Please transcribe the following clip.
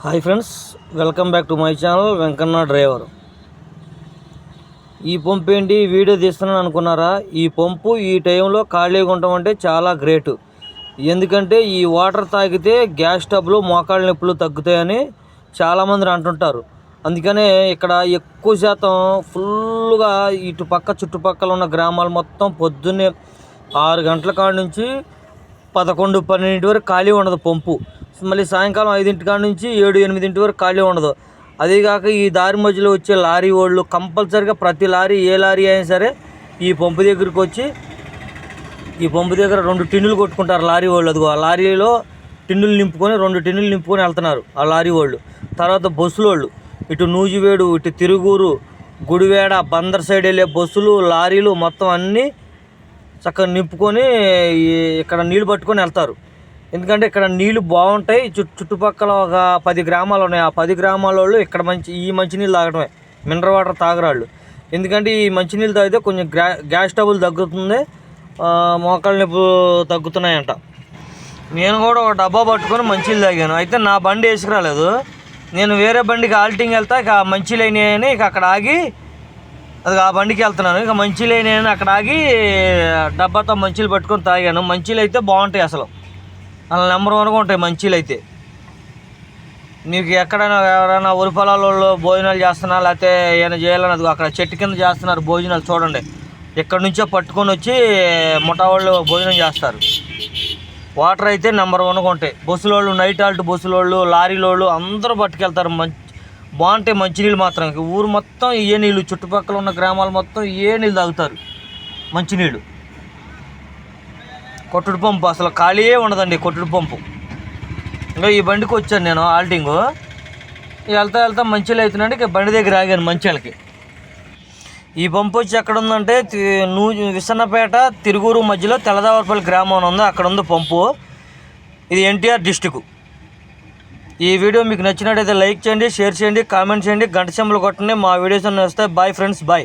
Hi friends, welcome back to my channel Venkanna driver. ఈ పంపు ఏంటి video తీస్తున్నాను అనుకున్నారా? ఈ పంపు ఈ టైంలో ఖాళీగా ఉండటం అంటే చాలా గ్రేట్. ఎందుకంటే ఈ వాటర్ తాగితే గ్యాస్ ట్రబుల్ మోకాళ్ళ నొప్పులు తగ్గుతాయని చాలామంది అంటుంటారు. అందుకనే ఇక్కడ ఎక్కువ శాతం ఫుల్గా ఇటు పక్క చుట్టుపక్కల ఉన్న గ్రామాలు మొత్తం పొద్దున్నే 6 గంటల కాడ నుంచి 11-12 వరకు ఖాళీ ఉండదు పంపు. మళ్ళీ సాయంకాలం 5 కాడ నుంచి 7-8 వరకు ఖాళీ ఉండదు. అదేగాక ఈ దారి మధ్యలో వచ్చే లారీ వాళ్ళు కంపల్సరిగా ప్రతి లారీ ఏ లారీ అయినా సరే ఈ పంపు దగ్గరికి వచ్చి ఈ పంపు దగ్గర 2 టిన్నులు కొట్టుకుంటారు లారీ వాళ్ళు. అదిగో ఆ లారీలో టిన్నులు నింపుకొని 2 టిన్నులు నింపుకొని వెళ్తున్నారు ఆ లారీ వాళ్ళు. తర్వాత బస్సులు వాళ్ళు ఇటు నూజివేడు, ఇటు తిరుగురు, గుడివేడ, బందర్ సైడ్ వెళ్ళే బస్సులు, లారీలు మొత్తం అన్నీ చక్కగా నింపుకొని ఇక్కడ నీళ్ళు పట్టుకొని వెళ్తారు. ఎందుకంటే ఇక్కడ నీళ్ళు బాగుంటాయి. చుట్టుపక్కల ఒక 10 గ్రామాలు ఉన్నాయి. ఆ 10 గ్రామాల వాళ్ళు ఇక్కడ ఈ మంచినీళ్ళు తాగడమే, మినరల్ వాటర్ తాగరాళ్ళు. ఎందుకంటే ఈ మంచినీళ్ళు తాగితే కొంచెం గ్యాస్ ట్రబుల్ తగ్గుతుంది, మోకాళ్ళ నొప్పులు తగ్గుతున్నాయంట. నేను కూడా ఒక డబ్బా పట్టుకొని మంచినీళ్ళు తాగాను. అయితే నా బండి వేసుకురాలేదు. నేను వేరే బండికి ఆల్టింగ్ వెళ్తా, ఇక మంచినీళ్ళు అయినాయని ఇక అక్కడ ఆగి అది ఆ బండికి వెళ్తున్నాను. ఇక మంచినీళ్ళు అయినాయని అక్కడ ఆగి డబ్బాతో మంచినీళ్ళు పట్టుకొని తాగాను. మంచినీళ్ళు అయితే బాగుంటాయి, అసలు అలా నెంబర్ 1గా ఉంటాయి మంచిలు అయితే. మీకు ఎక్కడైనా ఎవరైనా ఉరి పొలాలలో భోజనాలు చేస్తున్నా లేకపోతే ఏమైనా చేయాలని అక్కడ చెట్టు కింద చేస్తున్నారు భోజనాలు, చూడండి. ఎక్కడి నుంచో పట్టుకొని వచ్చి ముఠా వాళ్ళు భోజనం చేస్తారు. వాటర్ అయితే నెంబర్ 1గా ఉంటాయి. బస్సుల వాళ్ళు, నైట్ హాల్ట్ బస్సుల వాళ్ళు, లారీల వాళ్ళు అందరూ పట్టుకెళ్తారు. బాగుంటాయి మంచినీళ్ళు మాత్రం. ఊరు మొత్తం ఏ నీళ్ళు, చుట్టుపక్కల ఉన్న గ్రామాలు మొత్తం ఏ నీళ్ళు తాగుతారు మంచినీళ్ళు. కొట్టుడు పంపు అసలు ఖాళీయే ఉండదండి, కొట్టుడు పంపు. ఇంకా ఈ బండికి వచ్చాను నేను ఆల్టింగు. వెళ్తా మంచిలు అవుతున్నాడు. ఇక బండి దగ్గర ఆగాను మంచిలకి. ఈ పంపు వచ్చి ఎక్కడ ఉందంటే విసన్నపేట, తిరుగురు మధ్యలో తెల్లదావరపల్లి గ్రామం అని ఉంది, అక్కడ ఉంది పంపు. ఇది ఎన్టీఆర్ డిస్టిక్. ఈ వీడియో మీకు నచ్చినట్టయితే లైక్ చేయండి, షేర్ చేయండి, కామెంట్ చేయండి, గంట సింబల్ కొట్టండి. మా వీడియోస్ అన్నీ వస్తాయి. Bye friends, bye.